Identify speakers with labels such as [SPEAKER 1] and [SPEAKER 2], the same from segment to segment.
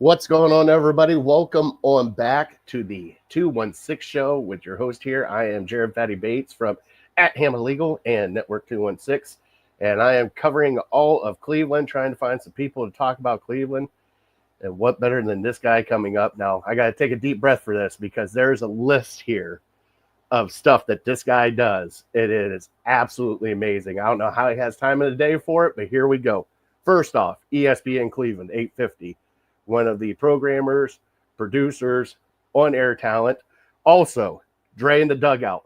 [SPEAKER 1] What's going on, everybody? Welcome on back to the 216 show with your host here. I am Jared Fatty Bates from at Hammer Legal and Network 216, and I am covering all of Cleveland, trying to find some people to talk about Cleveland. And what better than this guy coming up? Now, I got to take a deep breath for this because there's a list here of stuff that this guy does. It is absolutely amazing. I don't know how he has time in the day for it, but here we go. First off, ESPN Cleveland, 850. One of the programmers, producers, on-air talent. Also, Dre in the Dugout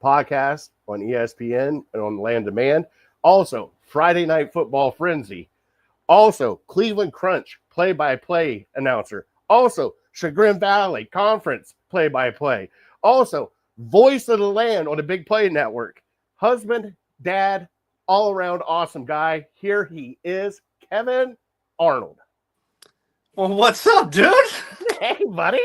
[SPEAKER 1] podcast on ESPN and on Land Demand. Also, Friday Night Football Frenzy. Also, Cleveland Crunch play-by-play announcer. Also, Chagrin Valley Conference play-by-play. Also, voice of the land on the Big Play Network. Husband, dad, all-around awesome guy. Here he is, Kevan Arnold.
[SPEAKER 2] Well, what's up, dude?
[SPEAKER 1] Hey, buddy.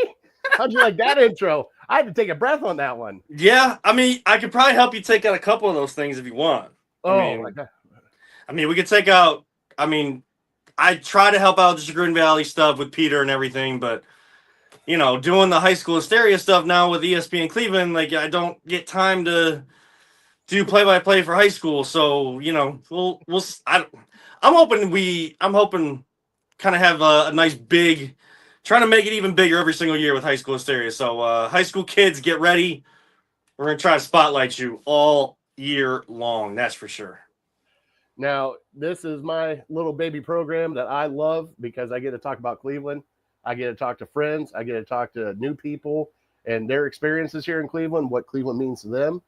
[SPEAKER 1] How'd you like that intro? I had to take a breath on that one.
[SPEAKER 2] Yeah, I mean, I could probably help you take out a couple of those things if you want.
[SPEAKER 1] My God.
[SPEAKER 2] We could take out, I try to help out the Chagrin Valley stuff with Peter and everything, but, doing the high school hysteria stuff now with ESPN Cleveland, I don't get time to do play-by-play for high school. So, I'm hoping kind of have a nice big, trying to make it even bigger every single year with high school hysteria. So high school kids, get ready. We're going to try to spotlight you all year long. That's for sure.
[SPEAKER 1] Now, this is my little baby program that I love because I get to talk about Cleveland. I get to talk to friends. I get to talk to new people and their experiences here in Cleveland, what Cleveland means to them.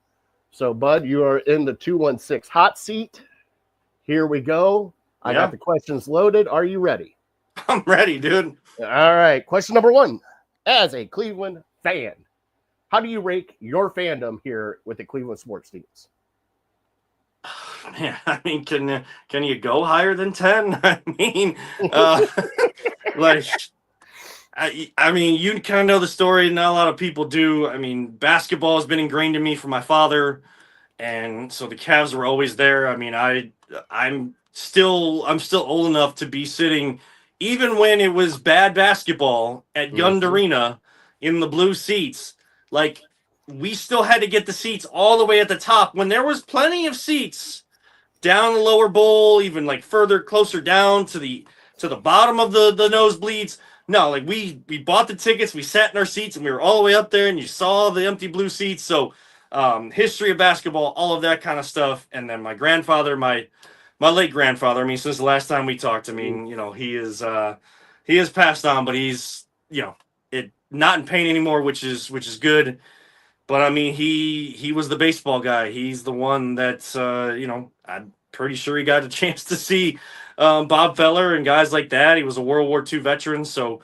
[SPEAKER 1] So, Bud, you are in the 216 hot seat. Here we go. I got the questions loaded. Are you ready?
[SPEAKER 2] I'm ready, dude.
[SPEAKER 1] All right. Question number one. As a Cleveland fan, how do you rate your fandom here with the Cleveland sports teams?
[SPEAKER 2] Man, can you go higher than 10? You kind of know the story. Not a lot of people do. Basketball has been ingrained in me from my father, and so the Cavs were always there. I'm still old enough to be sitting, even when it was bad basketball at Gund Arena in the blue seats. We still had to get the seats all the way at the top when there was plenty of seats down the lower bowl, even further closer down to the bottom of the nosebleeds. No, we bought the tickets, we sat in our seats, and we were all the way up there, and you saw the empty blue seats. So history of basketball, all of that kind of stuff. And then my grandfather, my late grandfather, since the last time we talked, he is passed on, but he's, not in pain anymore, which is good. But he was the baseball guy. He's the one that's, I'm pretty sure he got a chance to see Bob Feller and guys like that. He was a World War II veteran. So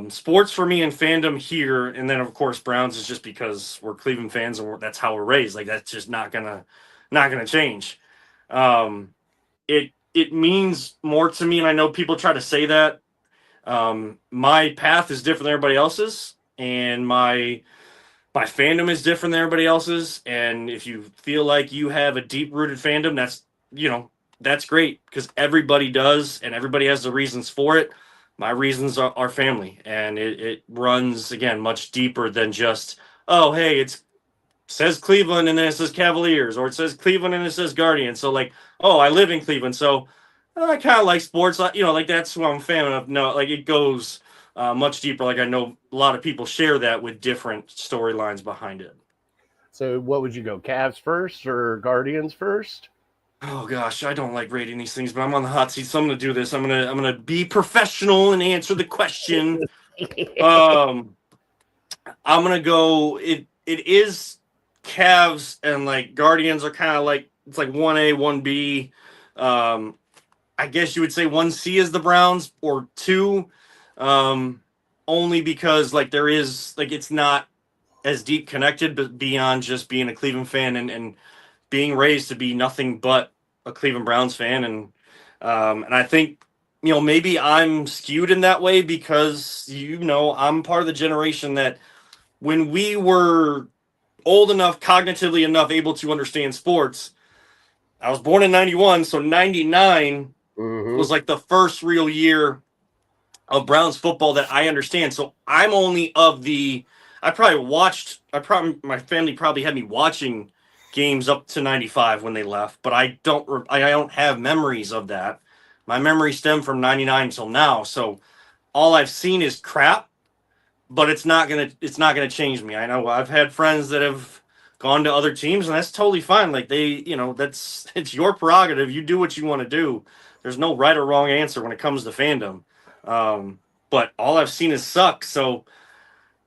[SPEAKER 2] sports for me and fandom here. And then of course, Browns is just because we're Cleveland fans and that's how we're raised. That's just not gonna change. It means more to me. And I know people try to say that my path is different than everybody else's, and my fandom is different than everybody else's. And if you feel like you have a deep-rooted fandom, that's great, because everybody does, and everybody has the reasons for it. My reasons are family, and it runs, again, much deeper than just, oh, hey, it says Cleveland and then it says Cavaliers, or it says Cleveland and it says Guardians. So I live in Cleveland, so I kind of like sports. That's who I'm a fan of. No, it goes much deeper. I know a lot of people share that with different storylines behind it.
[SPEAKER 1] So what would you go, Cavs first or Guardians first?
[SPEAKER 2] Oh gosh, I don't like rating these things, but I'm on the hot seat, so I'm gonna do this. I'm gonna be professional and answer the question. I'm gonna go. It is Cavs, and Guardians are kind of it's 1A, 1B. I guess you would say 1C is the Browns, or 2, only because there is it's not as deep connected, but beyond just being a Cleveland fan and being raised to be nothing but a Cleveland Browns fan. And I think, maybe I'm skewed in that way because, I'm part of the generation that when we were old enough, cognitively enough, able to understand sports, I was born in 91, so 99 was the first real year of Browns football that I understand. So I'm only of the. My family probably had me watching games up to '95 when they left, but I don't have memories of that. My memories stem from '99 till now. So all I've seen is crap, but it's not gonna change me. I know I've had friends that have gone to other teams, and that's totally fine. Like that's it's your prerogative. You do what you want to do. There's no right or wrong answer when it comes to fandom. But all I've seen is suck. So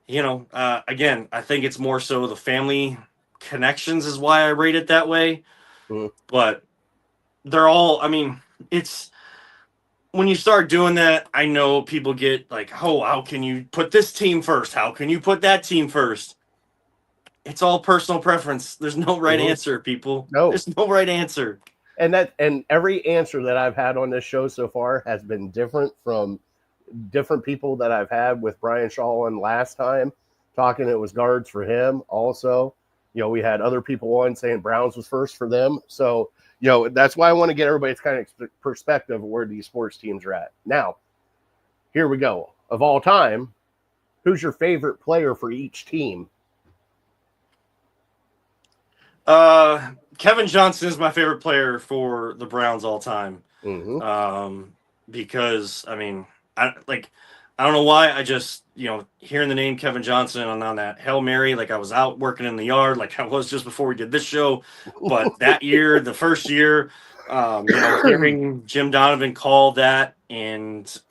[SPEAKER 2] again, I think it's more so the family connections is why I rate it that way.
[SPEAKER 1] Mhm.
[SPEAKER 2] But they're all. I mean, it's when you start doing that, I know people get like, oh, how can you put this team first? How can you put that team first? It's all personal preference. There's no right
[SPEAKER 1] Mhm.
[SPEAKER 2] answer, people.
[SPEAKER 1] No.
[SPEAKER 2] There's no right answer.
[SPEAKER 1] And every answer that I've had on this show so far has been different from different people that I've had with Brian Shaw on last time talking. It was guards for him also. We had other people on saying Browns was first for them. So, that's why I want to get everybody's kind of perspective of where these sports teams are at. Now, here we go. Of all time, who's your favorite player for each team?
[SPEAKER 2] Kevin Johnson is my favorite player for the Browns all time.
[SPEAKER 1] Mm-hmm.
[SPEAKER 2] Because I mean, I don't know why. I just hearing the name Kevin Johnson on that Hail Mary, like I was out working in the yard, like I was just before we did this show. But that year, the first year, hearing Jim Donovan call that and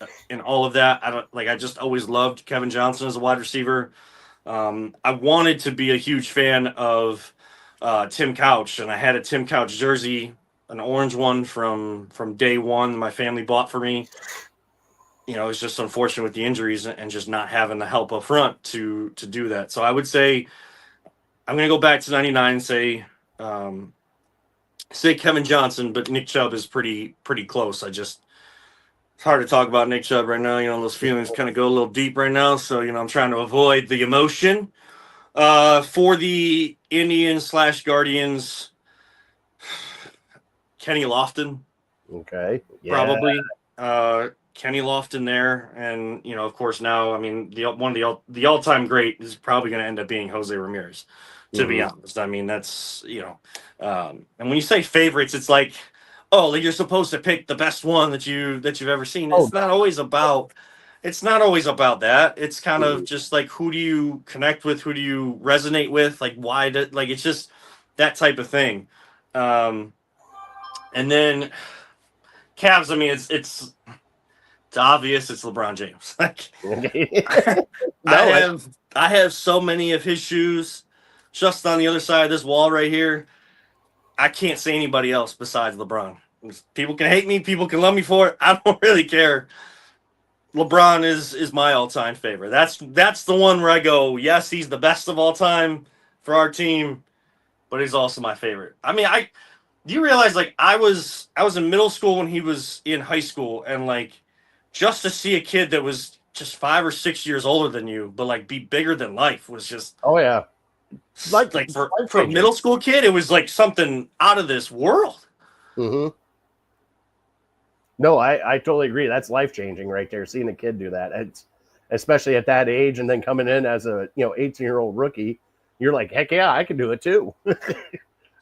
[SPEAKER 2] all of that, I just always loved Kevin Johnson as a wide receiver. I wanted to be a huge fan of Tim Couch, and I had a Tim Couch jersey, an orange one from day one. My family bought for me. It's just unfortunate with the injuries and just not having the help up front to do that. So I would say I'm going to go back to '99 and say Kevin Johnson, but Nick Chubb is pretty close. It's hard to talk about Nick Chubb right now. Those feelings kind of go a little deep right now. So I'm trying to avoid the emotion. For the Indians/Guardians, Kenny Lofton.
[SPEAKER 1] Okay. Yeah.
[SPEAKER 2] Probably Kenny Lofton there, and of course now, I mean, the all-time great is probably going to end up being Jose Ramirez. To be honest, I mean that's and when you say favorites, it's like, oh, like you're supposed to pick the best one that you've ever seen.
[SPEAKER 1] Oh,
[SPEAKER 2] It's not always about that. It's kind of
[SPEAKER 1] mhm.
[SPEAKER 2] just like, who do you connect with? Who do you resonate with? Like, why did, like, it's just that type of thing. And then Cavs, I mean, it's obvious it's LeBron James. Like
[SPEAKER 1] No,
[SPEAKER 2] I have so many of his shoes just on the other side of this wall right here. I can't say anybody else besides LeBron. People can hate me, people can love me for it. I don't really care. LeBron is my all-time favorite. That's the one where I go, yes, he's the best of all time for our team, but he's also my favorite. I mean, do you realize, like, I was in middle school when he was in high school, and like just to see a kid that was just 5 or 6 years older than you, but like be bigger than life was just
[SPEAKER 1] oh yeah,
[SPEAKER 2] like for a
[SPEAKER 1] life-changing.
[SPEAKER 2] middle school kid, it was like something out of this world.
[SPEAKER 1] Mm-hmm. No, I totally agree. That's life changing right there. Seeing a kid do that, it's especially at that age, and then coming in as a 18-year-old rookie, you're like, heck yeah, I can do it too.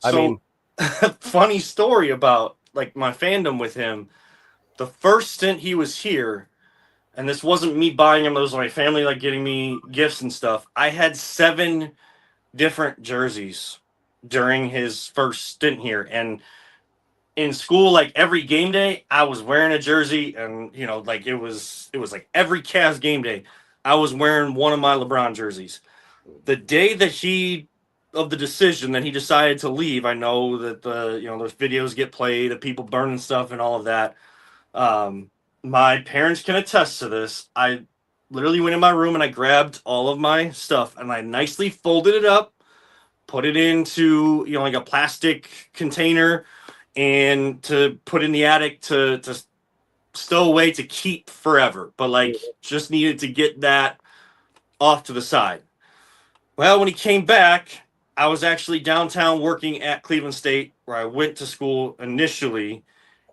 [SPEAKER 1] I
[SPEAKER 2] So
[SPEAKER 1] mean,
[SPEAKER 2] funny story about like my fandom with him. The first stint he was here, and this wasn't me buying him, it was my family like getting me gifts and stuff. I had 7 different jerseys during his first stint here, and in school, like every game day, I was wearing a jersey, and like it was like every Cavs game day, I was wearing one of my LeBron jerseys. The day that of the decision that he decided to leave, I know that those videos get played of people burning stuff and all of that. My parents can attest to this. I literally went in my room and I grabbed all of my stuff and I nicely folded it up, put it into like a plastic container, and to put in the attic to stow away to keep forever. But like just needed to get that off to the side. Well, when he came back, I was actually downtown working at Cleveland State, where I went to school initially,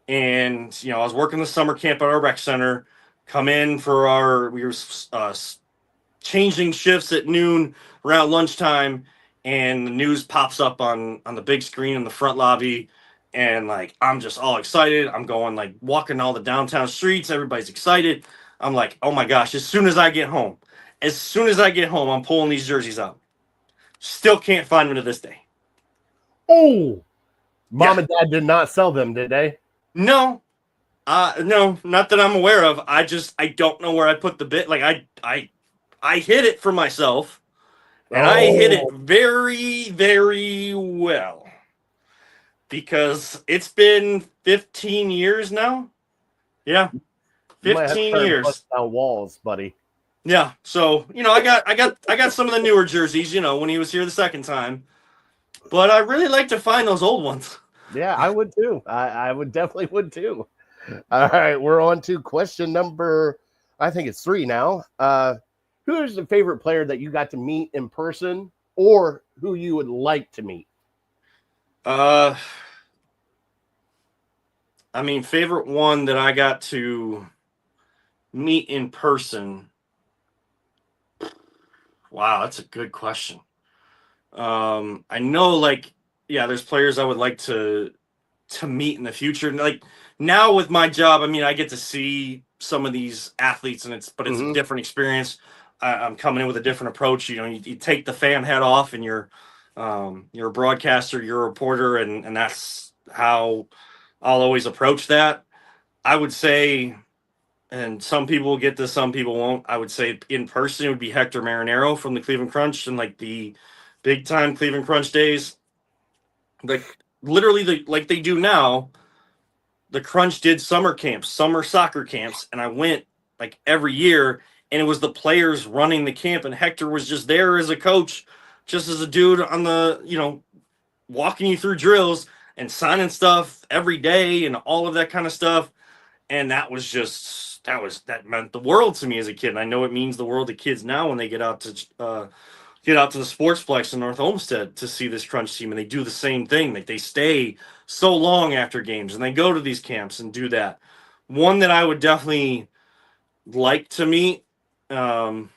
[SPEAKER 2] and I was working the summer camp at our rec center come in for we were changing shifts at noon around lunchtime, and the news pops up on the big screen in the front lobby, and like I'm just all excited. I'm going like walking all the downtown streets. Everybody's excited. I'm like, oh my gosh! As soon as I get home, I'm pulling these jerseys out. Still can't find them to this day.
[SPEAKER 1] Oh, Mom and Dad did not sell them, did they?
[SPEAKER 2] No. No, not that I'm aware of. I don't know where I put the bit. Like I hid it for myself, and I hid it very, very well, because it's been 15 years now. Yeah, 15 years.
[SPEAKER 1] Down walls, buddy.
[SPEAKER 2] Yeah, so I got some of the newer jerseys. When he was here the second time, but I really like to find those old ones.
[SPEAKER 1] Yeah, I would too. I would definitely would too. All right, we're on to question number, I think it's 3 now. Who is the favorite player that you got to meet in person, or who you would like to meet?
[SPEAKER 2] Favorite one that I got to meet in person. Wow, that's a good question. I know, there's players I would like to meet in the future. Like now with my job, I get to see some of these athletes, and it's a different experience. I'm coming in with a different approach. You take the fan hat off, and you're a broadcaster, you're a reporter, and that's how I'll always approach that. I would say, and some people will get this, some people won't. I would say in person, it would be Hector Marinero from the Cleveland Crunch, and like the big time Cleveland Crunch days. Like literally, like they do now, the Crunch did summer soccer camps, and I went like every year, and it was the players running the camp, and Hector was just there as a coach, just as a dude on the, walking you through drills and signing stuff every day and all of that kind of stuff. And that meant the world to me as a kid. And I know it means the world to kids now when they get out to the Sportsplex in North Olmsted to see this Crunch team, and they do the same thing. Like they stay so long after games, and they go to these camps and do that. One that I would definitely like to meet. Wow.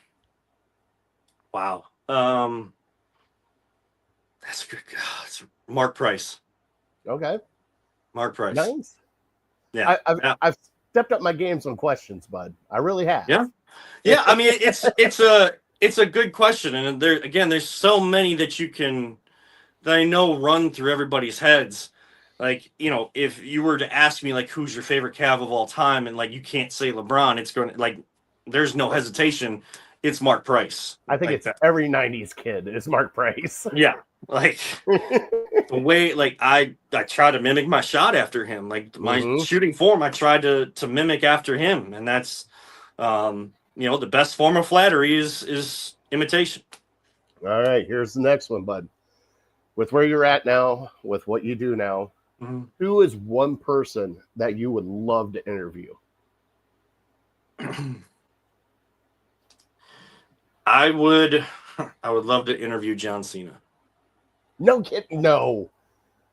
[SPEAKER 2] That's a good. It's Mark Price.
[SPEAKER 1] Okay.
[SPEAKER 2] Mark Price.
[SPEAKER 1] Nice.
[SPEAKER 2] Yeah.
[SPEAKER 1] I've stepped up my games on questions, bud. I really have.
[SPEAKER 2] Yeah. Yeah. It's a good question. And there's so many that I know run through everybody's heads. Like, if you were to ask me, like, who's your favorite Cav of all time, and like, you can't say LeBron, it's going to, like, there's no hesitation. It's Mark Price.
[SPEAKER 1] I think it's every 90s kid is Mark Price.
[SPEAKER 2] Yeah. Like the way, like I try to mimic my shot after him, like my shooting form, I tried to mimic after him. And that's, the best form of flattery is imitation.
[SPEAKER 1] All right, here's the next one, bud. With where you're at now, with what you do now, who is one person that you would love to interview?
[SPEAKER 2] I would love to interview John Cena.
[SPEAKER 1] No kidding. No.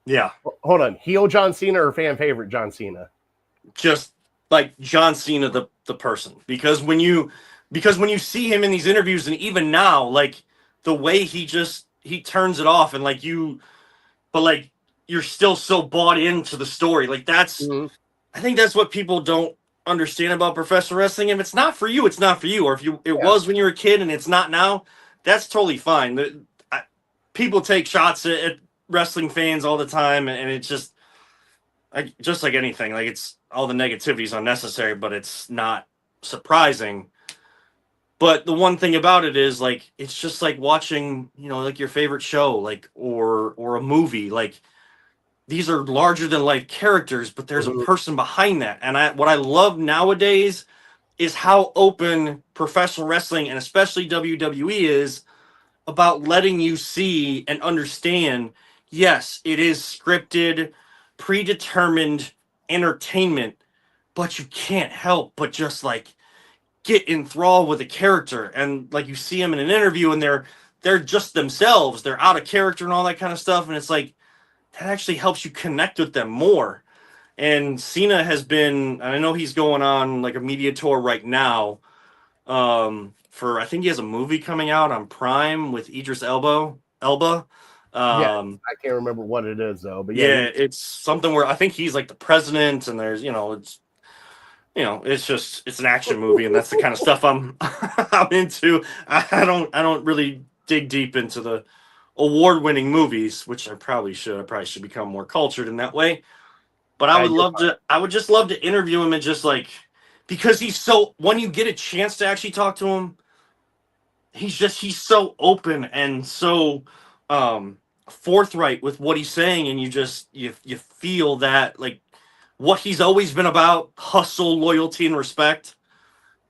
[SPEAKER 2] Yeah.
[SPEAKER 1] Hold on. Heel John Cena or fan favorite John Cena?
[SPEAKER 2] Just like John Cena, the person. Because when you see him in these interviews, and even now, like the way he turns it off, and but you're still so bought into the story. Like that's, I think that's what people don't understand about professional wrestling. If it's not for you, it's not for you. Or if it was when you were a kid and it's not now, that's totally fine. People take shots at wrestling fans all the time, and it's just like anything. Like it's all the negativity is unnecessary, but it's not surprising. But the one thing about it is, like, it's just like watching, like your favorite show, like or a movie. Like these are larger than life characters, but there's a person behind that. And what I love nowadays is how open professional wrestling, and especially WWE, is about letting you see and understand, yes, it is scripted, predetermined entertainment, but you can't help but just like get enthralled with a character. And like you see them in an interview, and they're just themselves, they're out of character and all that kind of stuff. And it's like, that actually helps you connect with them more. And Cena has been, I know he's going on like a media tour right now. For I think he has a movie coming out on Prime with Elba.
[SPEAKER 1] Yeah,
[SPEAKER 2] Um,
[SPEAKER 1] I can't remember what it is though, but yeah,
[SPEAKER 2] yeah, it's something where I think he's like the president, and there's it's just it's an action movie, and that's the kind of stuff I'm I'm into. I don't really dig deep into the award-winning movies, which I probably should. I probably should become more cultured in that way. But
[SPEAKER 1] yeah, you're fine.
[SPEAKER 2] I would just love to interview him and just like, because he's so, when you get a chance to actually talk to him, he's so open and so um forthright with what he's saying, and you feel that like what he's always been about, hustle, loyalty, and respect,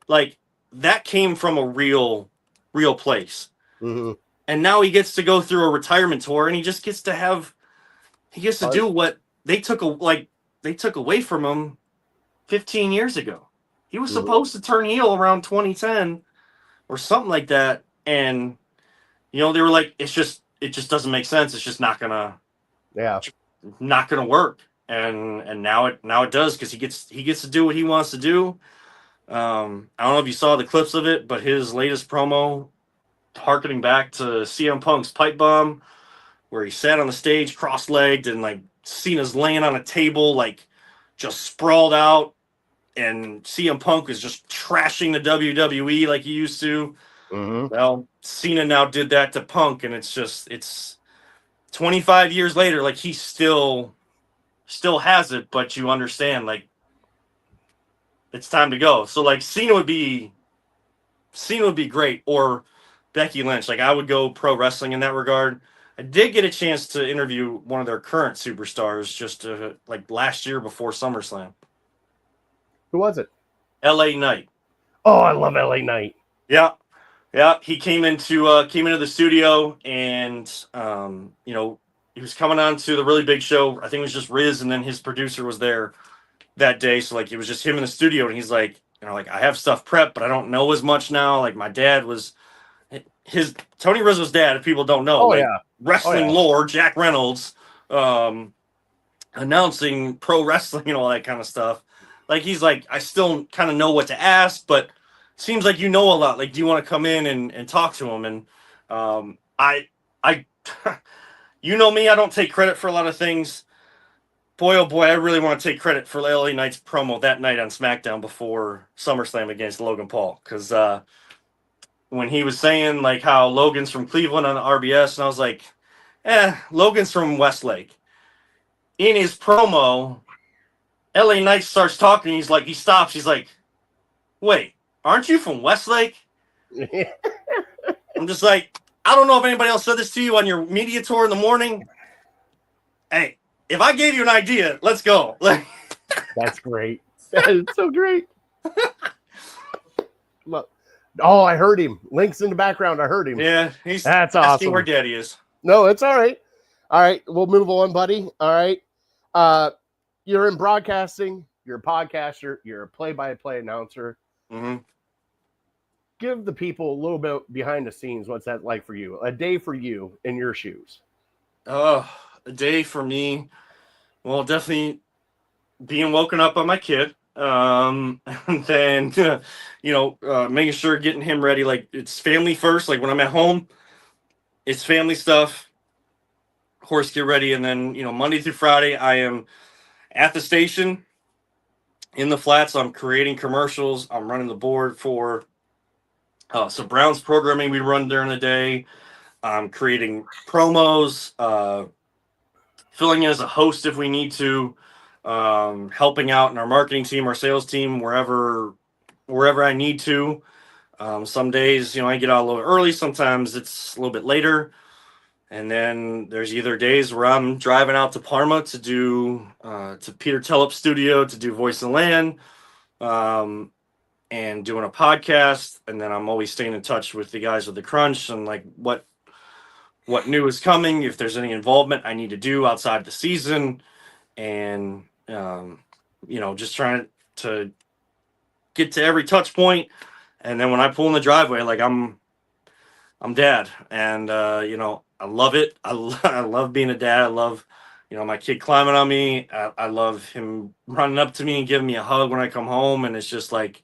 [SPEAKER 2] like that came from a real place.
[SPEAKER 1] Mm-hmm.
[SPEAKER 2] And now he gets to go through a retirement tour, and he gets to
[SPEAKER 1] Fun.
[SPEAKER 2] do what they took away from him 15 years ago. He was
[SPEAKER 1] Mm-hmm.
[SPEAKER 2] supposed to turn heel around 2010 or something like that, and they were like, it just doesn't make sense. It's just
[SPEAKER 1] Yeah,
[SPEAKER 2] not gonna work. And now it does, because he gets to do what he wants to do. I don't know if you saw the clips of it, but his latest promo, harkening back to CM Punk's pipe bomb, where he sat on the stage cross-legged, and like Cena's laying on a table, like just sprawled out, and CM Punk is just trashing the WWE like he used to.
[SPEAKER 1] mm-hmm.
[SPEAKER 2] Well, Cena now did that to Punk, and it's 25 years later, like he still has it, but you understand, like it's time to go. So like Cena would be great, or Becky Lynch. Like I would go pro wrestling in that regard. I did get a chance to interview one of their current superstars just like last year before SummerSlam.
[SPEAKER 1] Who was it?
[SPEAKER 2] LA Knight.
[SPEAKER 1] Oh, I love LA Knight.
[SPEAKER 2] Yeah. Yeah, he came into the studio, and he was coming on to the really big show. I think it was just Riz, and then his producer was there that day. So like it was just him in the studio, and he's like, like I have stuff prepped, but I don't know as much now. Like my dad was his Tony Rizzo's dad, if people don't know,
[SPEAKER 1] Oh
[SPEAKER 2] like
[SPEAKER 1] yeah, oh
[SPEAKER 2] wrestling
[SPEAKER 1] yeah.
[SPEAKER 2] lore, Jack Reynolds, announcing pro wrestling and all that kind of stuff. Like he's like, I still kind of know what to ask, but seems like you know a lot. Like, do you want to come in and talk to him? And I you know me, I don't take credit for a lot of things. Boy, oh boy, I really want to take credit for LA Knight's promo that night on SmackDown before SummerSlam against Logan Paul. Because when he was saying like how Logan's from Cleveland on the RBS, and I was like, Logan's from Westlake. In his promo, LA Knight starts talking. He stops. He's like, wait, aren't you from Westlake? I'm just like, I don't know if anybody else said this to you on your media tour in the morning. Hey, if I gave you an idea, let's go.
[SPEAKER 1] That's great. That is so great. Look. Oh, I heard him. Link's in the background. I heard him.
[SPEAKER 2] Yeah, he's
[SPEAKER 1] that's
[SPEAKER 2] asking
[SPEAKER 1] awesome.
[SPEAKER 2] where Daddy is.
[SPEAKER 1] No, it's all right. All right, we'll move on, buddy. All right. You're in broadcasting. You're a podcaster. You're a play-by-play announcer.
[SPEAKER 2] Mm-hmm.
[SPEAKER 1] Give the people a little bit behind the scenes. What's that like for you? A day for you in your shoes.
[SPEAKER 2] A day for me. Well, definitely being woken up by my kid. And then, making sure getting him ready. Like it's family first. Like when I'm at home, it's family stuff. Horse get ready. And then, Monday through Friday, I am at the station in the flats. I'm creating commercials. I'm running the board for so Brown's programming we run during the day. I'm creating promos, filling in as a host if we need to, helping out in our marketing team, our sales team, wherever I need to. Some days, I get out a little early. Sometimes it's a little bit later. And then there's either days where I'm driving out to Parma to do to Peter Tellup's studio to do Voice of the Land, and doing a podcast. And then I'm always staying in touch with the guys with the Crunch and like what new is coming, if there's any involvement I need to do outside the season, and just trying to get to every touch point. And then when I pull in the driveway, like I'm dad, and I love it. I love being a dad. I love my kid climbing on me. I love him running up to me and giving me a hug when I come home. And it's just like,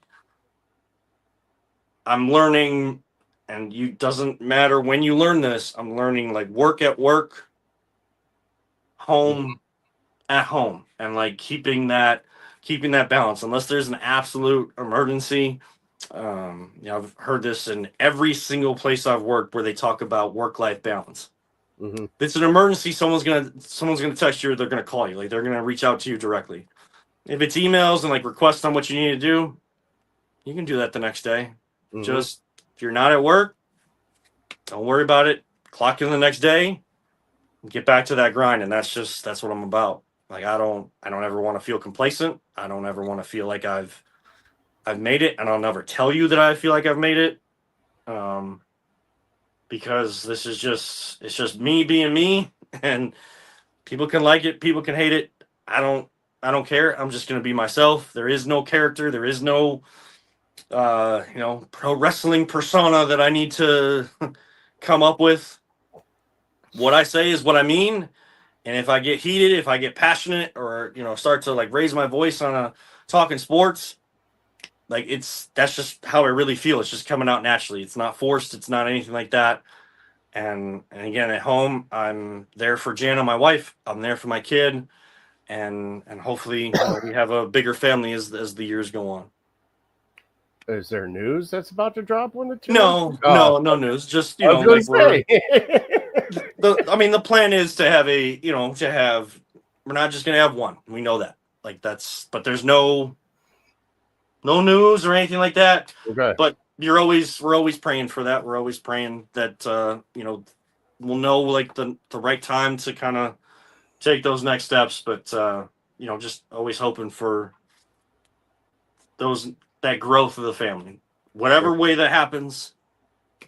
[SPEAKER 2] I'm learning, and you doesn't matter when you learn this. I'm learning like work at work, home at home, and like keeping that balance. Unless there's an absolute emergency. I've heard this in every single place I've worked where they talk about work-life balance.
[SPEAKER 1] Mm-hmm.
[SPEAKER 2] If it's an emergency, someone's gonna text you, or they're gonna call you, like they're gonna reach out to you directly. If it's emails and like requests on what you need to do, you can do that the next day.
[SPEAKER 1] Mm-hmm.
[SPEAKER 2] Just if you're not at work, don't worry about it. Clock in the next day, get back to that grind, and that's what I'm about. Like I don't ever want to feel complacent. I don't ever want to feel like I've made it, and I'll never tell you that I feel like I've made it. Because this is it's just me being me, and people can like it, people can hate it. I don't care. I'm just gonna be myself. There is no character. There is no pro wrestling persona that I need to come up with. What I say is what I mean. And if I get heated, if I get passionate, or start to like raise my voice on a talking sports, like that's just how I really feel. It's just coming out naturally. It's not forced. It's not anything like that. And again, at home, I'm there for Jana, my wife. I'm there for my kid, and hopefully we have a bigger family as the years go on.
[SPEAKER 1] Is there news that's about to drop when the two?
[SPEAKER 2] No news. Just
[SPEAKER 1] I was
[SPEAKER 2] like
[SPEAKER 1] say.
[SPEAKER 2] the plan is to have we're not just gonna have one. We know that. But there's no news or anything like that.
[SPEAKER 1] Okay.
[SPEAKER 2] But we're always praying for that. We're always praying that we'll know like the right time to kind of take those next steps. But just always hoping for that growth of the family. Whatever way that happens,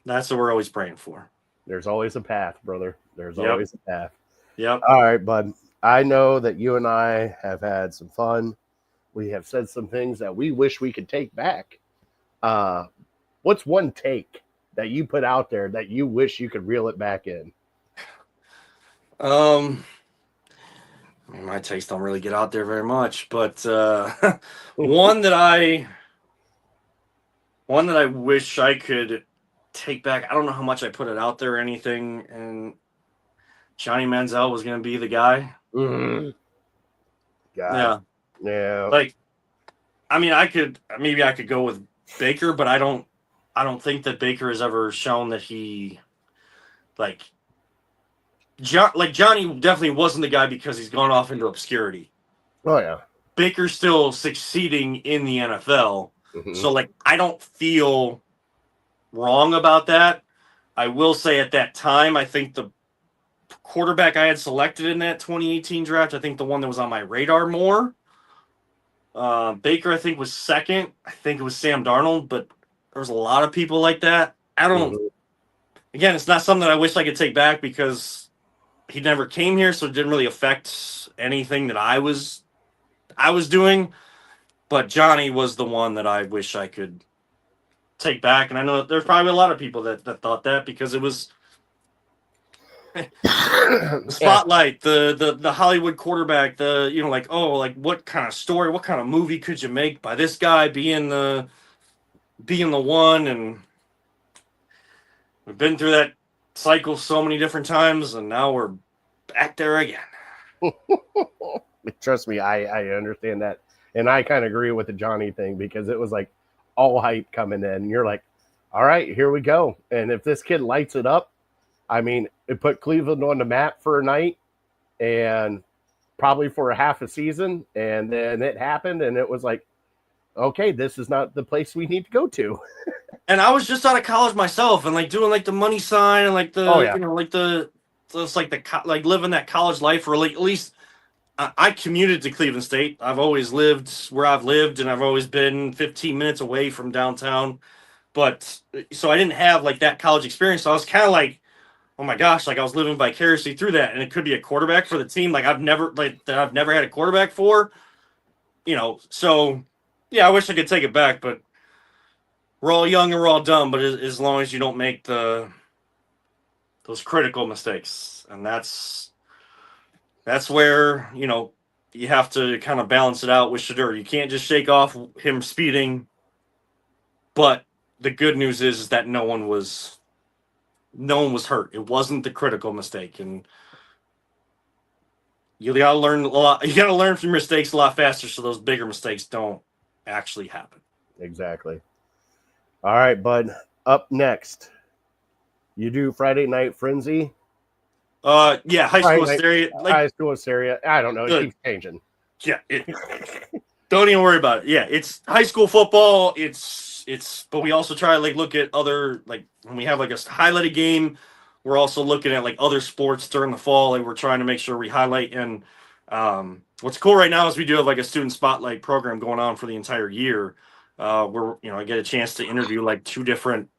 [SPEAKER 2] that's what we're always praying for.
[SPEAKER 1] There's always a path, brother. There's always a path.
[SPEAKER 2] Yep.
[SPEAKER 1] All right, bud. I know that you and I have had some fun. We have said some things that we wish we could take back. What's one take that you put out there that you wish you could reel it back in?
[SPEAKER 2] My takes don't really get out there very much, but one that I wish I could take back. I don't know how much I put it out there or anything, and Johnny Manziel was going to be the guy.
[SPEAKER 1] Mm-hmm.
[SPEAKER 2] Yeah. Like, I could go with Baker, but I don't think that Baker has ever shown that he Johnny definitely wasn't the guy because he's gone off into obscurity.
[SPEAKER 1] Oh yeah.
[SPEAKER 2] Baker's still succeeding in the NFL.
[SPEAKER 1] Mm-hmm.
[SPEAKER 2] So I don't feel wrong about that. I will say at that time, I think the quarterback I had selected in that 2018 draft, I think the one that was on my radar more. Baker, I think, was second. I think it was Sam Darnold, but there was a lot of people like that. I don't. Mm-hmm. Again, it's not something that I wish I could take back because he never came here, so it didn't really affect anything that I was doing. But Johnny was the one that I wish I could take back, and I know there's probably a lot of people that thought that because it was the spotlight, the Hollywood quarterback, what kind of story, what kind of movie could you make by this guy being the one, and we've been through that cycle so many different times, and now we're back there again.
[SPEAKER 1] Trust me, I understand that, and I kind of agree with the Johnny thing because it was like all hype coming in. You're like, all right, here we go, and if this kid lights it up, it put Cleveland on the map for a night and probably for a half a season, and then it happened, and it was like, okay, this is not the place we need to go to.
[SPEAKER 2] And I was just out of college myself, and doing the money sign and living that college life, or at least I commuted to Cleveland State. I've always lived where I've lived, and I've always been 15 minutes away from downtown. But so I didn't have that college experience. So I was kind of like, oh my gosh, I was living vicariously through that, and it could be a quarterback for the team I've never had a quarterback for, So yeah, I wish I could take it back, but we're all young and we're all dumb. But as long as you don't make those critical mistakes, and that's That's where, you have to kind of balance it out with Shadur. You can't just shake off him speeding. But the good news is that no one was hurt. It wasn't the critical mistake, and you gotta learn a lot. You gotta learn from your mistakes a lot faster, so those bigger mistakes don't actually happen.
[SPEAKER 1] Exactly. All right, bud. Up next, you do Friday Night Frenzy.
[SPEAKER 2] Yeah, high school
[SPEAKER 1] Friday night,
[SPEAKER 2] hysteria. Like,
[SPEAKER 1] high school Syria. I don't know. It
[SPEAKER 2] good.
[SPEAKER 1] keeps changing.
[SPEAKER 2] Yeah, don't even worry about it. Yeah, it's high school football. But we also try to like look at other, like when we have like a highlighted game. We're also looking at like other sports during the fall. Like we're trying to make sure we highlight. And what's cool right now is we do have like a student spotlight program going on for the entire year. Where I get a chance to interview like two different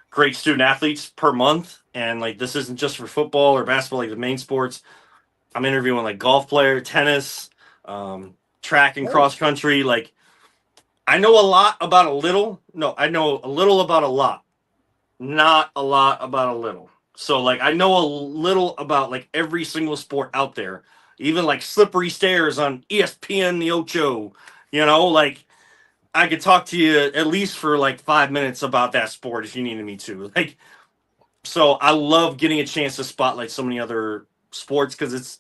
[SPEAKER 2] great student athletes per month. And like this isn't just for football or basketball, like the main sports. I'm interviewing like golf player, tennis, track and cross country. Like I know a lot about a little. No, I know a little about a lot, not a lot about a little. So like I know a little about like every single sport out there, even like slippery stairs on ESPN the Ocho. Like I could talk to you at least for like 5 minutes about that sport if you needed me to. Like, so I love getting a chance to spotlight so many other sports because it's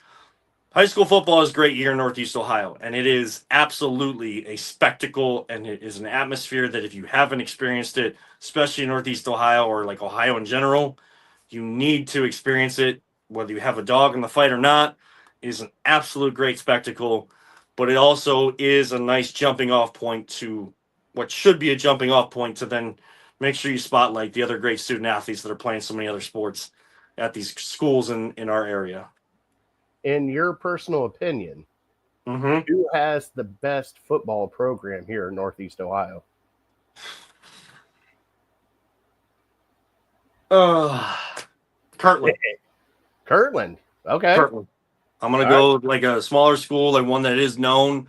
[SPEAKER 2] high school football is great here in Northeast Ohio, and it is absolutely a spectacle, and it is an atmosphere that if you haven't experienced it, especially in Northeast Ohio or like Ohio in general, you need to experience it, whether you have a dog in the fight or not. It is an absolute great spectacle, but it also is a nice jumping off point to what should be a jumping off point to then make sure you spotlight the other great student athletes that are playing so many other sports at these schools in our area.
[SPEAKER 1] In your personal opinion,
[SPEAKER 2] Mm-hmm.
[SPEAKER 1] who has the best football program here in Northeast Ohio?
[SPEAKER 2] Kirtland.
[SPEAKER 1] Kirtland. Okay.
[SPEAKER 2] Kirtland. I'm gonna
[SPEAKER 1] All right.
[SPEAKER 2] go like a smaller school, like one that is known.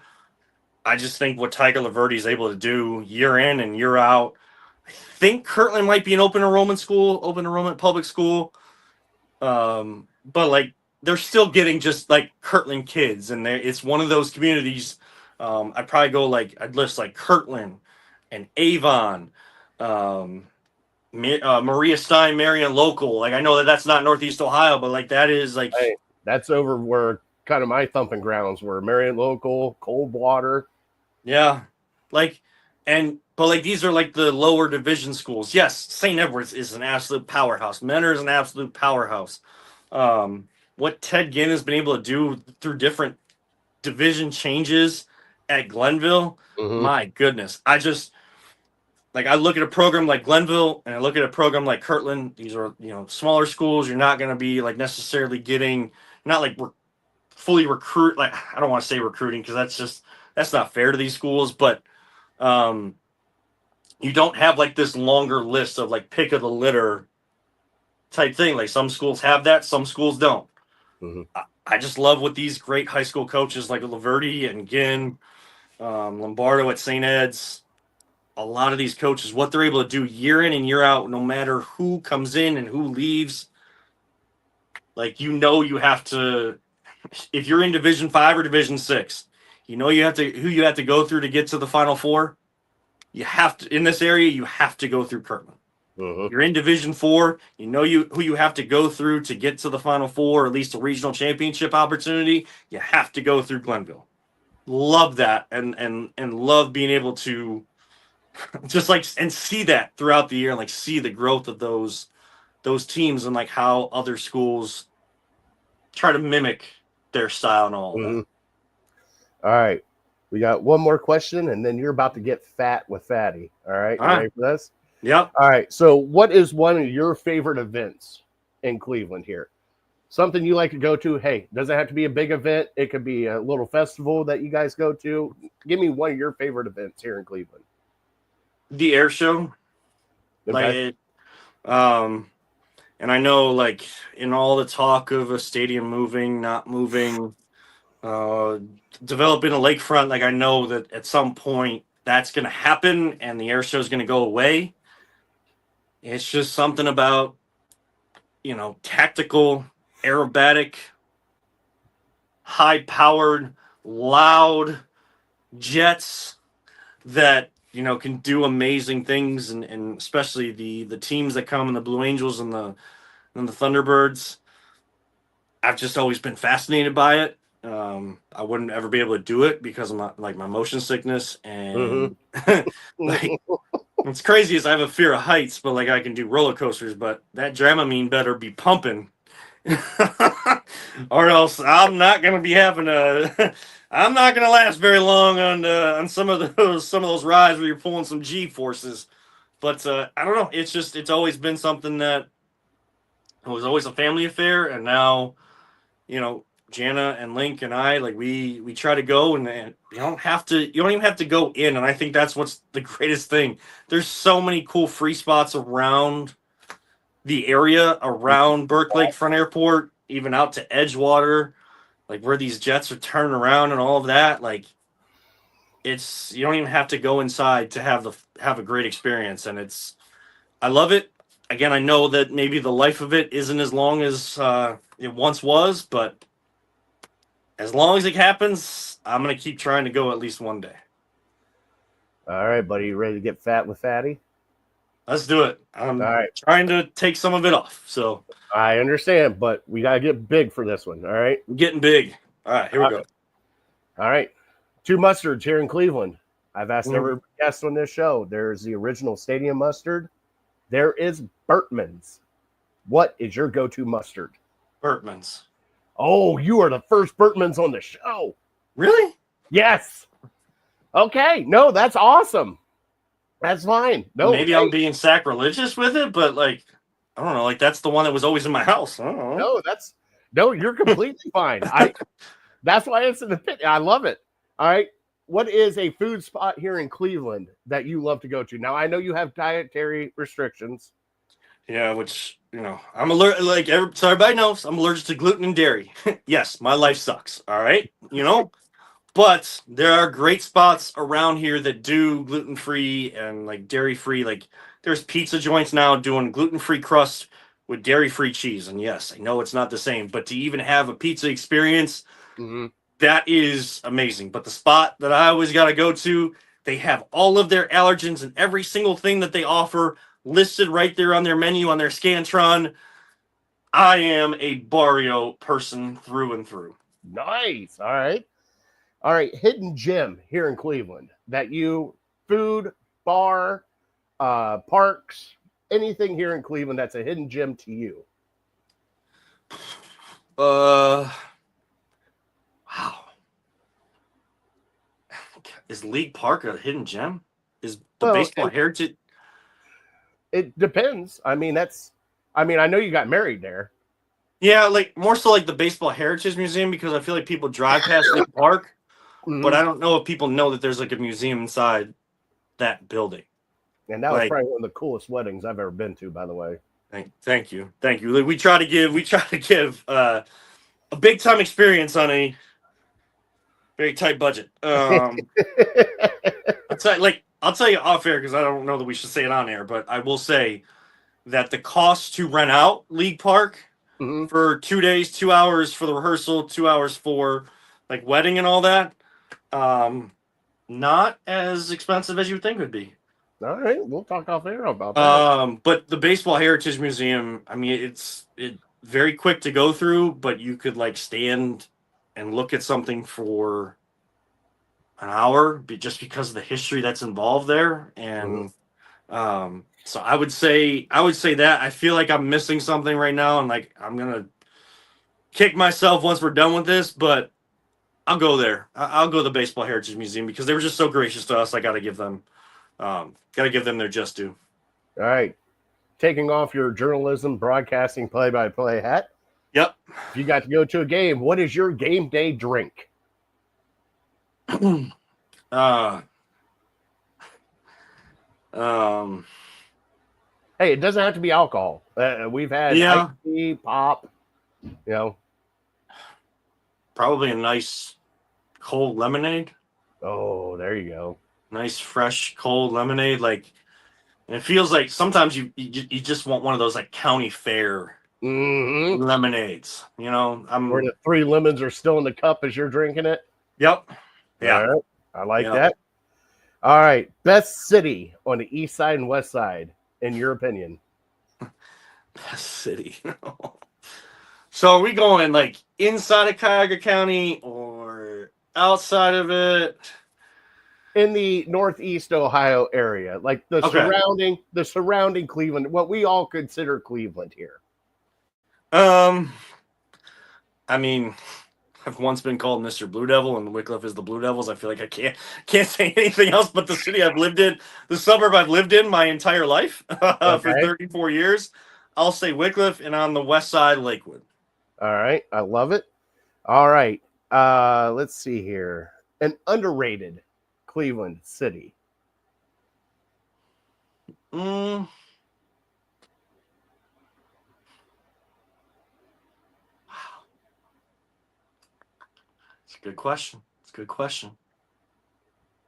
[SPEAKER 2] I just think what Tiger Laverty is able to do year in and year out. I think Kirtland might be an open enrollment public school. But like they're still getting just like Kirtland kids, and it's one of those communities. I'd list like Kirtland and Avon, um, Maria Stein, Marion Local. Like I know that that's not Northeast Ohio, but like that is like
[SPEAKER 1] Hey, that's over where kind of my thumping grounds were. Marion Local, Coldwater.
[SPEAKER 2] yeah, like but like these are like the lower division schools. Yes, St. Edward's is an absolute powerhouse. Mentor is an absolute powerhouse. What Ted Ginn has been able to do through different division changes at Glenville,
[SPEAKER 1] Mm-hmm.
[SPEAKER 2] my goodness. I look at a program like Glenville and I look at a program like Kirtland. These are, smaller schools. You're not going to be like necessarily getting, not like we're fully recruit. Like, I don't want to say recruiting because that's not fair to these schools, but um, you don't have like this longer list of like pick of the litter type thing. Like some schools have that, some schools don't.
[SPEAKER 1] Mm-hmm.
[SPEAKER 2] I just love what these great high school coaches like Laverty and Ginn, Lombardo at St. Ed's, a lot of these coaches, what they're able to do year in and year out, no matter who comes in and who leaves. Like, you have to, if you're in Division 5 or Division 6, who you have to go through to get to the Final Four. You have to, in this area, you have to go through Kirtland.
[SPEAKER 1] Mm-hmm.
[SPEAKER 2] You're in Division 4, who you have to go through to get to the Final Four, or at least a regional championship opportunity. You have to go through Glenville. Love that, and love being able to just like and see that throughout the year, and like see the growth of those teams and like how other schools try to mimic their style and all
[SPEAKER 1] Mm-hmm.
[SPEAKER 2] that.
[SPEAKER 1] All right. We got one more question, and then you're about to get fat with Fatty. All right. You ready for this?
[SPEAKER 2] Yep.
[SPEAKER 1] All right. So, what is one of your favorite events in Cleveland here? Something you like to go to? Hey, doesn't have to be a big event. It could be a little festival that you guys go to. Give me one of your favorite events here in Cleveland.
[SPEAKER 2] The air show.
[SPEAKER 1] Okay.
[SPEAKER 2] And I know like in all the talk of a stadium moving, not moving, developing a lakefront, like I know that at some point that's going to happen and the air show is going to go away. It's just something about, tactical aerobatic, high-powered, loud jets that can do amazing things, and especially the teams that come in the Blue Angels and the Thunderbirds. I've just always been fascinated by it. I wouldn't ever be able to do it because of my motion sickness, and like what's crazy is I have a fear of heights, but like I can do roller coasters, but that Dramamine better be pumping, or else I'm not gonna be having a. I'm not gonna last very long on some of those rides where you're pulling some G forces. But I don't know. It's always been something that it was always a family affair, and now Jana and Link and I, like, we try to go, and you don't even have to go in, and I think that's what's the greatest thing. There's so many cool free spots around the area around Burke Lakefront Airport, even out to Edgewater, like where these jets are turning around and all of that. Like, you don't even have to go inside to have a great experience, and I love it. Again, I know that maybe the life of it isn't as long as it once was, but as long as it happens, I'm gonna keep trying to go at least one day.
[SPEAKER 1] All right, buddy, you ready to get fat with Fatty?
[SPEAKER 2] Let's do it. I'm
[SPEAKER 1] all right.
[SPEAKER 2] Trying to take some of it off. So
[SPEAKER 1] I understand, but we gotta get big for this one. All right,
[SPEAKER 2] I'm getting big. All right, here we go.
[SPEAKER 1] All right, 2 mustards here in Cleveland. I've asked every guest on this show. There's the original stadium mustard. There is Bertman's. What is your go-to mustard?
[SPEAKER 2] Bertman's.
[SPEAKER 1] Oh, you are the first Bertman's on the show.
[SPEAKER 2] Really?
[SPEAKER 1] Yes. Okay. No, that's awesome. That's fine. No,
[SPEAKER 2] maybe I'm being sacrilegious with it, but like, I don't know. Like, that's the one that was always in my house. I don't know.
[SPEAKER 1] No, you're completely fine. That's why it's in the pit. I love it. All right. What is a food spot here in Cleveland that you love to go to? Now, I know you have dietary restrictions.
[SPEAKER 2] Yeah, which, I'm allergic. Like, so everybody knows I'm allergic to gluten and dairy. Yes, my life sucks. All right. But there are great spots around here that do gluten-free and like dairy-free. Like, there's pizza joints now doing gluten-free crust with dairy-free cheese. And yes, I know it's not the same, but to even have a pizza experience, that is amazing. But the spot that I always got to go to, they have all of their allergens and every single thing that they offer listed right there on their menu, on their Scantron. I am a Barrio person through and through.
[SPEAKER 1] Nice. All right, hidden gem here in Cleveland that food, bar, parks, anything here in Cleveland that's a hidden gem to you.
[SPEAKER 2] Wow. Is League Park a hidden gem? Is the baseball heritage?
[SPEAKER 1] It depends. I know you got married there.
[SPEAKER 2] Yeah, like more so like the Baseball Heritage Museum, because I feel like people drive past League Park, but I don't know if people know that there's like a museum inside that building.
[SPEAKER 1] And that was probably one of the coolest weddings I've ever been to, by the way.
[SPEAKER 2] Thank you. Like, we try to give a big time experience on a very tight budget. I'll tell you off air, because I don't know that we should say it on air, but I will say that the cost to rent out League Park for 2 days, 2 hours for the rehearsal, 2 hours for like wedding and all that, not as expensive as you would think it would be.
[SPEAKER 1] All right, we'll talk off air about that.
[SPEAKER 2] But the Baseball Heritage Museum, it's very quick to go through, but you could like stand and look at something for an hour just because of the history that's involved there. And so I would say that I feel like I'm missing something right now, and like I'm gonna kick myself once we're done with this, but I'll go there. I'll go to the Baseball Heritage Museum because they were just so gracious to us. I got to give them their just due.
[SPEAKER 1] All right. Taking off your journalism, broadcasting, play-by-play hat.
[SPEAKER 2] Yep.
[SPEAKER 1] If you got to go to a game, what is your game day drink?
[SPEAKER 2] Hey,
[SPEAKER 1] it doesn't have to be alcohol. We've had iced tea, pop,
[SPEAKER 2] Probably a nice cold lemonade.
[SPEAKER 1] Oh, there you go.
[SPEAKER 2] Nice, fresh, cold lemonade. Like, and it feels like sometimes you just want one of those like county fair
[SPEAKER 1] Mm-hmm.
[SPEAKER 2] lemonades. You know,
[SPEAKER 1] Where the 3 lemons are still in the cup as you're drinking it.
[SPEAKER 2] Yep.
[SPEAKER 1] All
[SPEAKER 2] Yeah.
[SPEAKER 1] right. I like
[SPEAKER 2] Yeah.
[SPEAKER 1] that. All right. Best city on the east side and west side, in your opinion.
[SPEAKER 2] Best city. So are we going like inside of Cuyahoga County or outside of it?
[SPEAKER 1] In the northeast Ohio area, like
[SPEAKER 2] Okay.
[SPEAKER 1] the surrounding Cleveland, what we all consider Cleveland here.
[SPEAKER 2] Um, I mean, I've once been called Mr. Blue Devil, and Wycliffe is the Blue Devils. I feel like I can't say anything else but the city I've lived in, the suburb I've lived in my entire life for
[SPEAKER 1] Okay.
[SPEAKER 2] 34 years. I'll say Wycliffe, and on the west side, Lakewood.
[SPEAKER 1] All right. I love it. All right. Let's see here. An underrated Cleveland city.
[SPEAKER 2] Mm, it's a good question. It's a good question.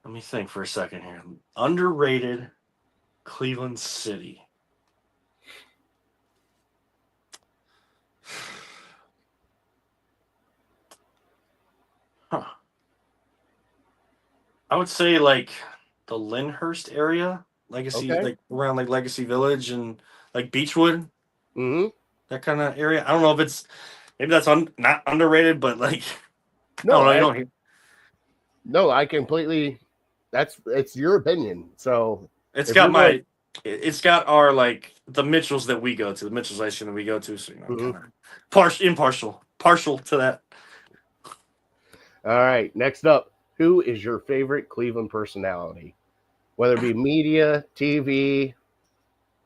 [SPEAKER 2] Let me think for a second here. Underrated Cleveland City. Huh. I would say like the Lyndhurst area, Legacy,
[SPEAKER 1] Okay.
[SPEAKER 2] like around like Legacy Village and like Beechwood,
[SPEAKER 1] Mm-hmm.
[SPEAKER 2] that kind of area. I don't know if it's maybe that's not underrated, but like I don't
[SPEAKER 1] No,
[SPEAKER 2] know. You don't.
[SPEAKER 1] no, I completely. It's your opinion. So
[SPEAKER 2] It's
[SPEAKER 1] if
[SPEAKER 2] got
[SPEAKER 1] you're going,
[SPEAKER 2] my. It's got our like the Mitchells that we go to, the Mitchells Station that we go to. So I'm
[SPEAKER 1] Mhm.
[SPEAKER 2] kind of partial to that.
[SPEAKER 1] All right. Next up, who is your favorite Cleveland personality? Whether it be media, TV,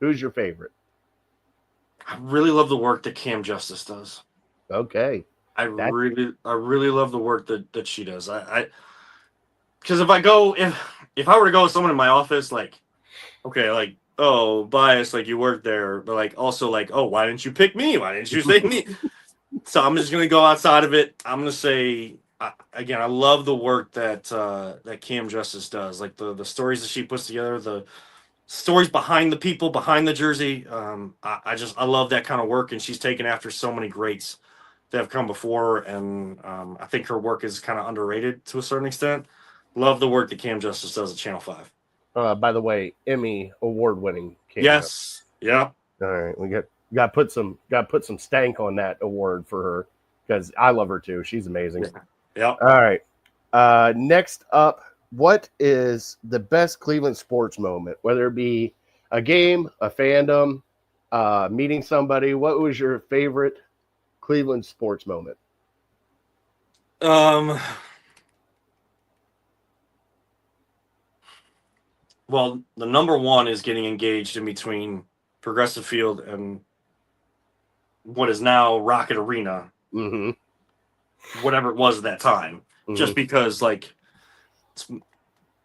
[SPEAKER 1] who's your favorite?
[SPEAKER 2] I really love the work that Cam Justice does.
[SPEAKER 1] Okay. That.
[SPEAKER 2] I really love the work that she does. I because if I were to go with someone in my office, like okay, like oh bias, like you work there, but like also like oh why didn't you pick me? Why didn't you say me? So I'm just gonna go outside of it. I'm gonna say again, I love the work that Cam Justice does, like the stories that she puts together, the stories behind the people behind the jersey. I love that kind of work, and she's taken after so many greats that have come before, and I think her work is kind of underrated to a certain extent. Love the work that Cam Justice does at Channel 5.
[SPEAKER 1] By the way, Emmy award winning Cam Jones.
[SPEAKER 2] Yes. Yeah.
[SPEAKER 1] All right, we got put some stank on that award for her because I love her too. She's amazing.
[SPEAKER 2] Yeah. Yeah.
[SPEAKER 1] All right. Next up, what is the best Cleveland sports moment? Whether it be a game, a fandom, meeting somebody. What was your favorite Cleveland sports moment?
[SPEAKER 2] Um. Well, the number one is getting engaged in between Progressive Field and what is now Rocket Arena,
[SPEAKER 1] Mm-hmm.
[SPEAKER 2] whatever it was at that time.
[SPEAKER 1] Mm-hmm.
[SPEAKER 2] Just because, like, it's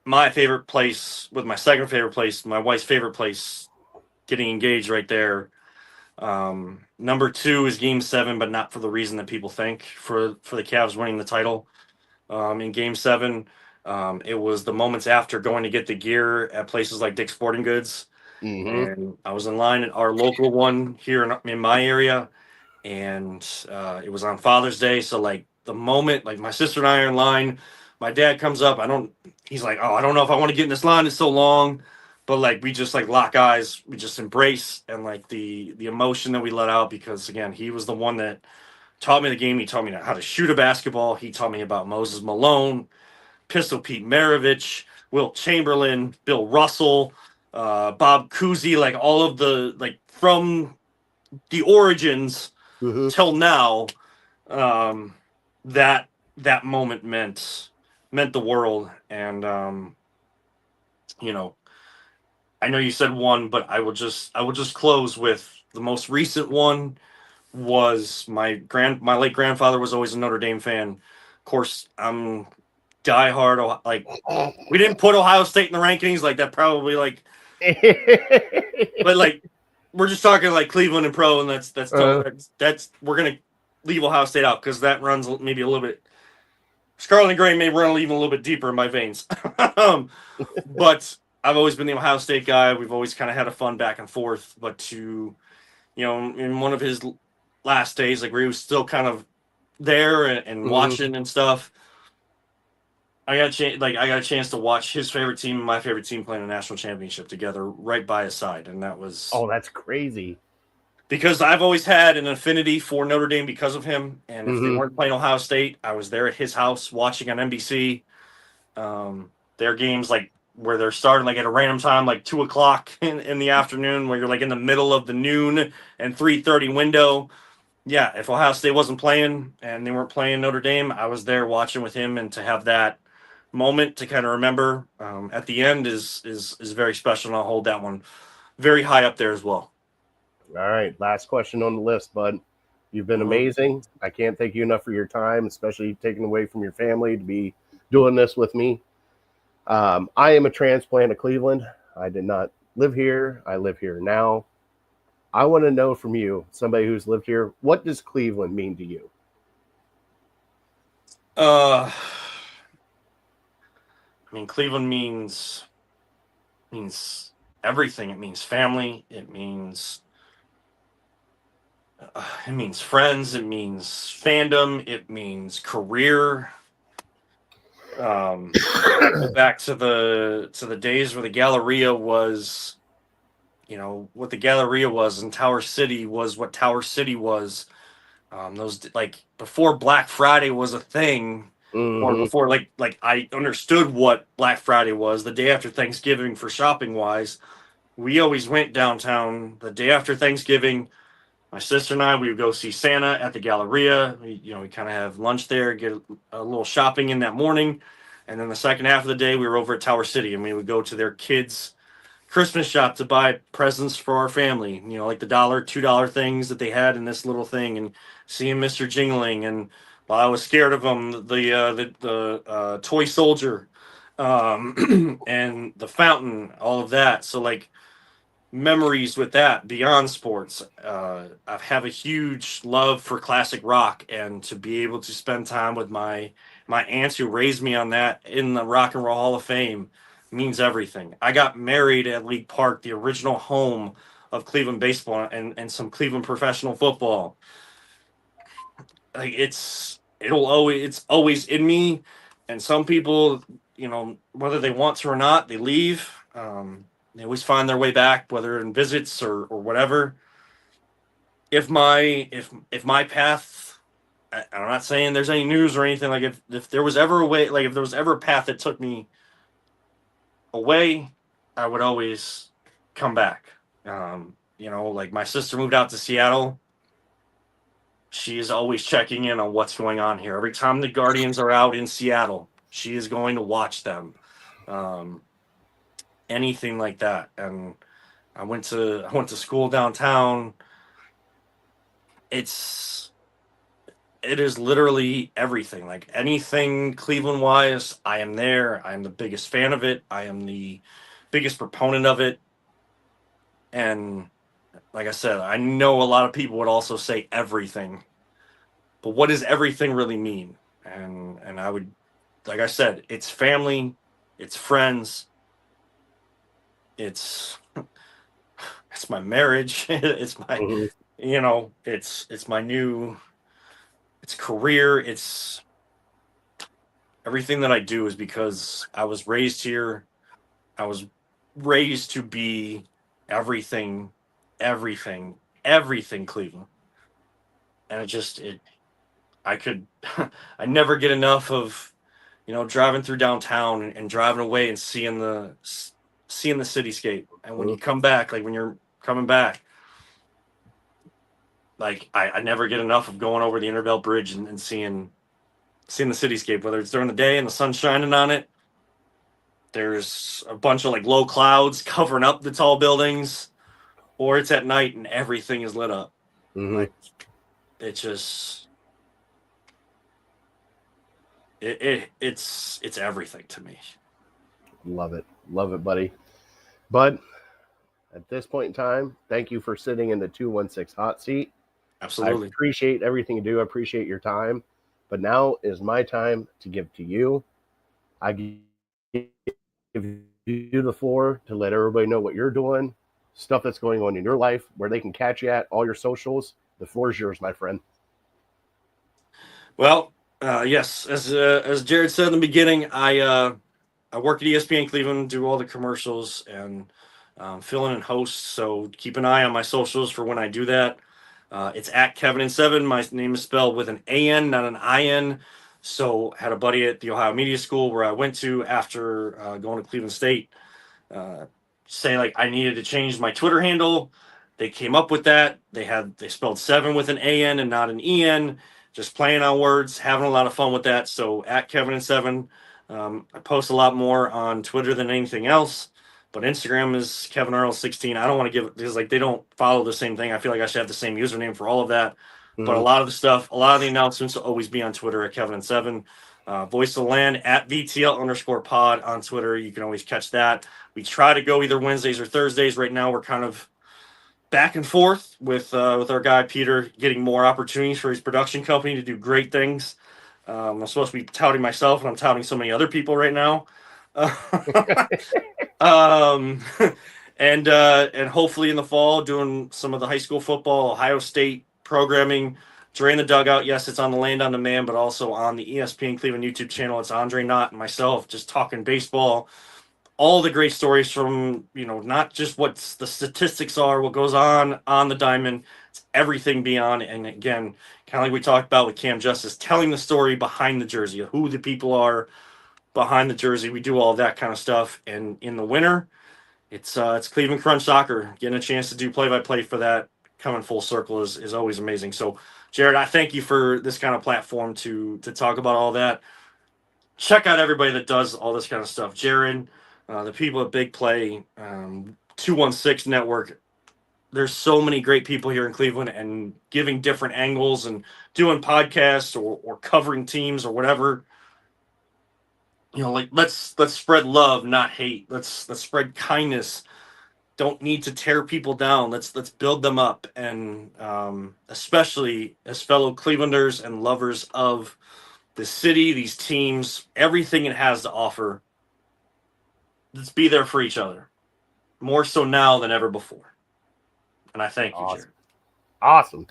[SPEAKER 2] my favorite place with my second favorite place, my wife's favorite place, getting engaged right there. Number two is Game 7, but not for the reason that people think for the Cavs winning the title. In Game 7, it was the moments after going to get the gear at places like Dick's Sporting Goods.
[SPEAKER 1] Mm-hmm.
[SPEAKER 2] And I was in line at our local one here in my area, and it was on Father's Day. So like the moment, like my sister and I are in line, my dad comes up. He's like, oh, I don't know if I want to get in this line. It's so long, but like we just like lock eyes, we just embrace, and like the emotion that we let out because again, he was the one that taught me the game. He taught me how to shoot a basketball. He taught me about Moses Malone, Pistol Pete Maravich, Wilt Chamberlain, Bill Russell, Bob Cousy, like all of the like from the origins
[SPEAKER 1] Mm-hmm.
[SPEAKER 2] till now. Um, that moment meant the world, and you know, I know you said one, but I will just close with the most recent one was my late grandfather was always a Notre Dame fan. Of course, I'm diehard. Like we didn't put Ohio State in the rankings, like that probably like, but like we're just talking like Cleveland and pro, and that's we're gonna leave Ohio State out because that runs maybe a little bit. Scarlet and Gray may run even a little bit deeper in my veins, but I've always been the Ohio State guy. We've always kind of had a fun back and forth, but to in one of his last days, like where he was still kind of there and
[SPEAKER 1] Hmm.
[SPEAKER 2] watching and stuff. I got a chance to watch his favorite team and my favorite team playing a national championship together right by his side, and that was
[SPEAKER 1] Oh, that's crazy.
[SPEAKER 2] because I've always had an affinity for Notre Dame because of him. And if they
[SPEAKER 1] Hmm.
[SPEAKER 2] weren't playing Ohio State, I was there at his house watching on NBC. Their games like where they're starting like at a random time, like 2 o'clock in the afternoon, where you're like in the middle of the noon and 3:30 window. Yeah, if Ohio State wasn't playing and they weren't playing Notre Dame, I was there watching with him, and to have that moment to kind of remember at the end is very special, and I'll hold that one very high up there as well.
[SPEAKER 1] All right, last question on the list, bud. You've been
[SPEAKER 2] Mhm.
[SPEAKER 1] amazing. I can't thank you enough for your time, especially taking away from your family to be doing this with me. I am a transplant of Cleveland. I did not live here. I live here now. I want to know from you, somebody who's lived here, what does Cleveland mean to you?
[SPEAKER 2] Uh, I mean, Cleveland means everything. It means family. It means friends. It means fandom. It means career. I go back to the days where the Galleria was, what the Galleria was, and Tower City was what Tower City was. Those like before Black Friday was a thing, or
[SPEAKER 1] Hmm.
[SPEAKER 2] before like I understood what Black Friday was. The day after Thanksgiving for shopping wise, we always went downtown the day after Thanksgiving. My sister and I, we would go see Santa at the Galleria. We kind of have lunch there, get a little shopping in that morning, and then the second half of the day, we were over at Tower City, and we would go to their kids' Christmas shop to buy presents for our family. Like the $2 things that they had in this little thing, and seeing Mister Jingling, and while I was scared of him, the toy soldier, and the fountain, all of that. So like memories with that beyond sports. I have a huge love for classic rock, and to be able to spend time with my aunts who raised me on that in the Rock and Roll Hall of Fame means everything. I got married at League Park, the original home of Cleveland baseball and some Cleveland professional football. Like it's always in me, and some people, whether they want to or not, they leave. They always find their way back, whether in visits or whatever. If my path, I'm not saying there's any news or anything, like if there was ever a way, like if there was ever a path that took me away, I would always come back. Like my sister moved out to Seattle. She is always checking in on what's going on here. Every time the Guardians are out in Seattle, she is going to watch them. Um, Anything like that. And I went to school downtown. It's it is literally everything. Like anything Cleveland wise, I am there. I am the biggest fan of it. I am the biggest proponent of it. And like I said, I know a lot of people would also say everything. But what does everything really mean? And I would, like I said, it's family, it's friends, it's it's my marriage, it's my
[SPEAKER 1] Hmm.
[SPEAKER 2] it's my new it's career, it's everything that I do is because I was raised here. I was raised to be everything, everything, everything Cleveland. And it I could I never get enough of driving through downtown and driving away and seeing the cityscape. And when you come back, like when you're coming back, like I never get enough of going over the Interbelt Bridge and seeing the cityscape, whether it's during the day and the sun's shining on it. There's a bunch of like low clouds covering up the tall buildings, or it's at night and everything is lit up.
[SPEAKER 1] Hmm.
[SPEAKER 2] Like it just it's everything to me.
[SPEAKER 1] Love it, buddy. But at this point in time, thank you for sitting in the 216 hot seat. I
[SPEAKER 2] Absolutely.
[SPEAKER 1] appreciate everything you do. I appreciate your time. But now is my time to give to you. I give you the floor to let everybody know what you're doing, stuff that's going on in your life, where they can catch you at, all your socials. The floor is yours, my friend.
[SPEAKER 2] Well, yes, as Jared said in the beginning, I work at ESPN Cleveland, do all the commercials and fill in and host. So keep an eye on my socials for when I do that. It's at Kevan and 7. My name is spelled with an AN, not an IN. So had a buddy at the Ohio Media School where I went to after going to Cleveland State. Say like I needed to change my Twitter handle. They came up with that. They spelled 7 with an AN and not an EN. Just playing on words, having a lot of fun with that. So at Kevan and 7. I post a lot more on Twitter than anything else, but Instagram is Kevan Arnold 16. I don't want to give it because like they don't follow the same thing. I feel like I should have the same username for all of that. But a lot of the announcements will always be on Twitter at Kevan and 7. Voice of the Land at VTL_pod on Twitter. You can always catch that. We try to go either Wednesdays or Thursdays. Right now, we're kind of back and forth with our guy Peter getting more opportunities for his production company to do great things. I'm supposed to be touting myself, and I'm touting so many other people right now. And hopefully in the fall, doing some of the high school football, Ohio State programming. Dre in the Dugout, yes, it's on the Land on Demand, but also on the ESPN Cleveland YouTube channel. It's Andre Knott and myself just talking baseball. All the great stories from, not just what the statistics are, what goes on the diamond, it's everything beyond. And again, kind of like we talked about with Cam Justice, telling the story behind the jersey, who the people are behind the jersey. We do all that kind of stuff. And in the winter, it's Cleveland Crunch Soccer. Getting a chance to do play-by-play for that coming full circle is always amazing. So, Jared, I thank you for this kind of platform to talk about all that. Check out everybody that does all this kind of stuff. Jared, the people at Big Play, 216 Network. There's so many great people here in Cleveland and giving different angles and doing podcasts or covering teams or whatever. Like let's spread love, not hate. Let's spread kindness. Don't need to tear people down. Let's build them up. And especially as fellow Clevelanders and lovers of the city, these teams, everything it has to offer, let's be there for each other. More so now than ever before. And I thank you, Jared.
[SPEAKER 1] Awesome.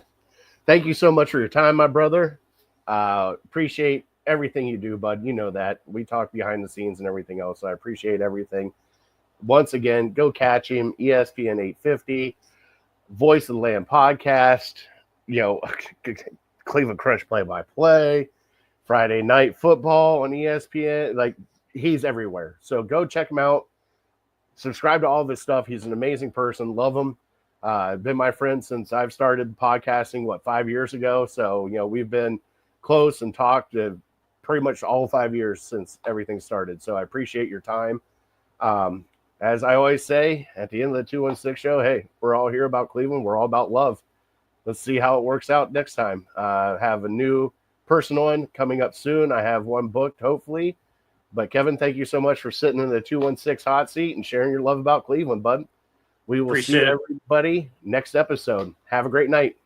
[SPEAKER 1] Thank you so much for your time, my brother. Appreciate everything you do, bud. You know that. We talk behind the scenes and everything else. So I appreciate everything. Once again, go catch him. ESPN 850, Voice of the Land podcast, Cleveland Crunch play-by-play, Friday Night Football on ESPN. Like, he's everywhere. So go check him out. Subscribe to all this stuff. He's an amazing person. Love him. Been my friend since I've started podcasting, 5 years ago. So, we've been close and talked pretty much all 5 years since everything started. So I appreciate your time. As I always say, at the end of the 216 show, hey, we're all here about Cleveland. We're all about love. Let's see how it works out next time. Have a new person on coming up soon. I have one booked, hopefully. But Kevan, thank you so much for sitting in the 216 hot seat and sharing your love about Cleveland, bud. We will see everybody next episode. Have a great night.